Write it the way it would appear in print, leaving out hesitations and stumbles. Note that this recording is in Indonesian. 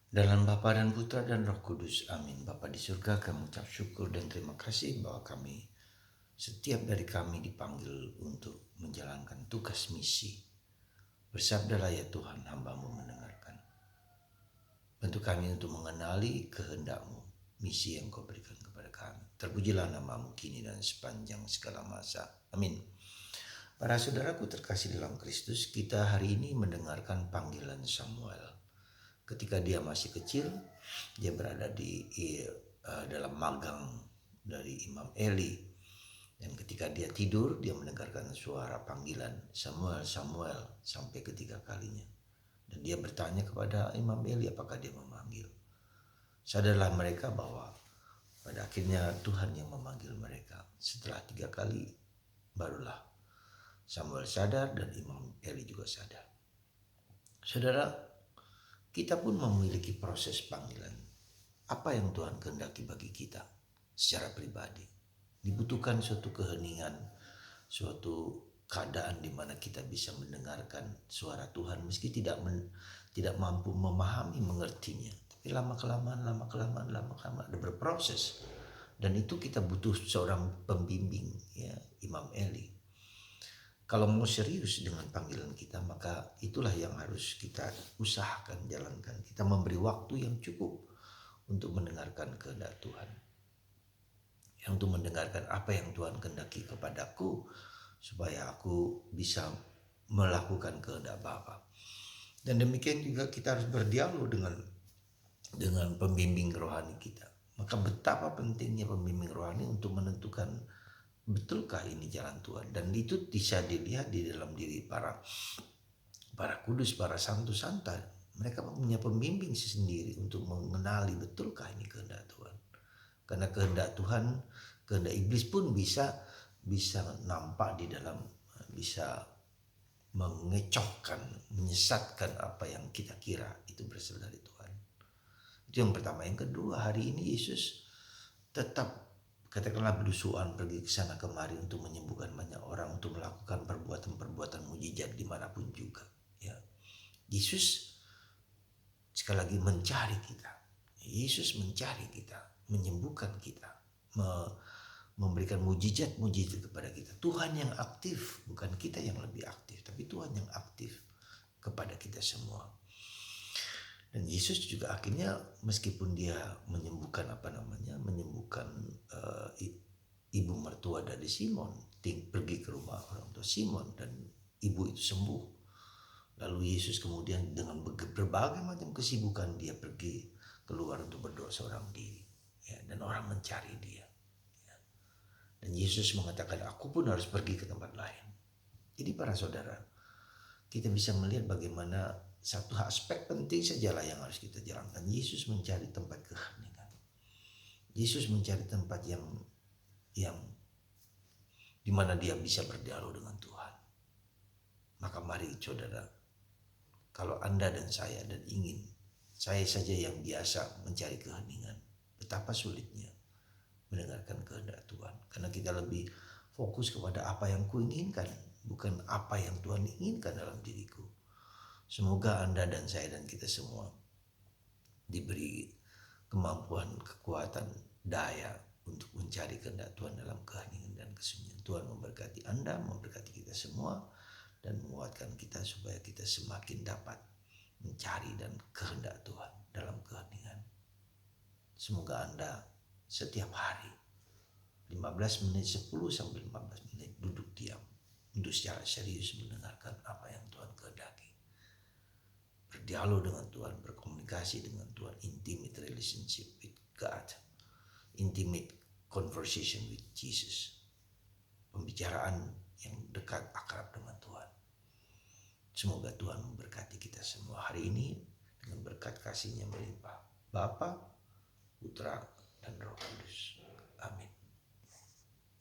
Dalam Bapa dan Putra dan Roh Kudus. Amin. Bapa di surga, kami ucap syukur dan terima kasih bahwa setiap dari kami dipanggil untuk menjalankan tugas misi. Bersabdalah ya Tuhan, hamba-Mu mendengarkan. Bantu kami untuk mengenali kehendak-Mu, misi yang Kau berikan kepada kami. Terpujilah nama-Mu kini dan sepanjang segala masa. Amin. Para saudaraku terkasih dalam Kristus, kita hari ini mendengarkan panggilan Samuel. Ketika dia masih kecil, dia berada di dalam magang dari Imam Eli. Dan ketika dia tidur, dia mendengarkan suara panggilan Samuel, Samuel sampai ketiga kalinya. Dan dia bertanya kepada Imam Eli apakah dia memanggil. Sadarlah mereka bahwa pada akhirnya Tuhan yang memanggil mereka. Setelah 3 kali barulah Samuel sadar dan Imam Eli juga sadar. Saudara, kita pun memiliki proses panggilan. Apa yang Tuhan kehendaki bagi kita secara pribadi? Dibutuhkan suatu keheningan, suatu keadaan di mana kita bisa mendengarkan suara Tuhan meski tidak mampu memahami, mengertinya. Tapi lama-kelamaan ada berproses. Dan itu kita butuh seorang pembimbing, ya, Imam Eli. Kalau mau serius dengan panggilan kita, maka itulah yang harus kita usahakan jalankan. Kita memberi waktu yang cukup untuk mendengarkan kehendak Tuhan. Yang untuk mendengarkan apa yang Tuhan kehendaki kepadaku, supaya aku bisa melakukan kehendak Bapa. Dan demikian juga kita harus berdialog dengan pembimbing rohani kita. Maka betapa pentingnya pembimbing rohani untuk menentukan betulkah ini jalan Tuhan. Dan itu bisa dilihat di dalam diri para kudus, para santo-santa. Mereka punya pembimbing sendiri untuk mengenali betulkah ini kehendak Tuhan. Karena kehendak Tuhan, kehendak iblis pun bisa nampak di dalam, bisa mengecohkan, menyesatkan apa yang kita kira itu berasal dari Tuhan. Itu yang pertama. Yang kedua, hari ini Yesus tetap katakanlah belusuan pergi ke sana kemari untuk menyembuhkan banyak orang, untuk melakukan perbuatan-perbuatan mujizat dimanapun juga. Ya, Yesus sekali lagi mencari kita. Yesus mencari kita, menyembuhkan kita, memberikan mujizat-mujizat kepada kita. Tuhan yang aktif, bukan kita yang lebih aktif, tapi Tuhan yang aktif kepada kita semua. Dan Yesus juga akhirnya meskipun dia menyembuhkan ibu mertua dari Simon, pergi ke rumah orang tua Simon dan ibu itu sembuh. Lalu Yesus kemudian dengan berbagai macam kesibukan dia pergi keluar untuk berdoa seorang diri, ya, dan orang mencari dia. Ya. Dan Yesus mengatakan, aku pun harus pergi ke tempat lain. Jadi para saudara, kita bisa melihat bagaimana satu aspek penting sajalah yang harus kita jalankan. Yesus mencari tempat keheningan. Yesus mencari tempat yang di mana dia bisa berdialog dengan Tuhan. Maka mari saudara, kalau Anda dan saya ingin saya saja yang biasa mencari keheningan, betapa sulitnya mendengarkan kehendak Tuhan. Karena kita lebih fokus kepada apa yang kuinginkan, bukan apa yang Tuhan inginkan dalam diriku. Semoga Anda dan saya dan kita semua diberi kemampuan, kekuatan, daya untuk mencari kehendak Tuhan dalam keheningan dan kesunyian. Tuhan memberkati Anda, memberkati kita semua, dan menguatkan kita supaya kita semakin dapat mencari dan kehendak Tuhan dalam keheningan. Semoga Anda setiap hari 15 menit, 10 sampai 15 menit duduk diam untuk secara serius mendengarkan apa yang Tuhan kehendaki. Berdialog dengan Tuhan, berkomunikasi dengan Tuhan, intimate relationship with God, intimate conversation with Jesus, pembicaraan yang dekat akrab dengan Tuhan. Semoga Tuhan memberkati kita semua hari ini dengan berkat kasih-Nya melimpah. Bapa, Putra, dan Roh Kudus. Amin.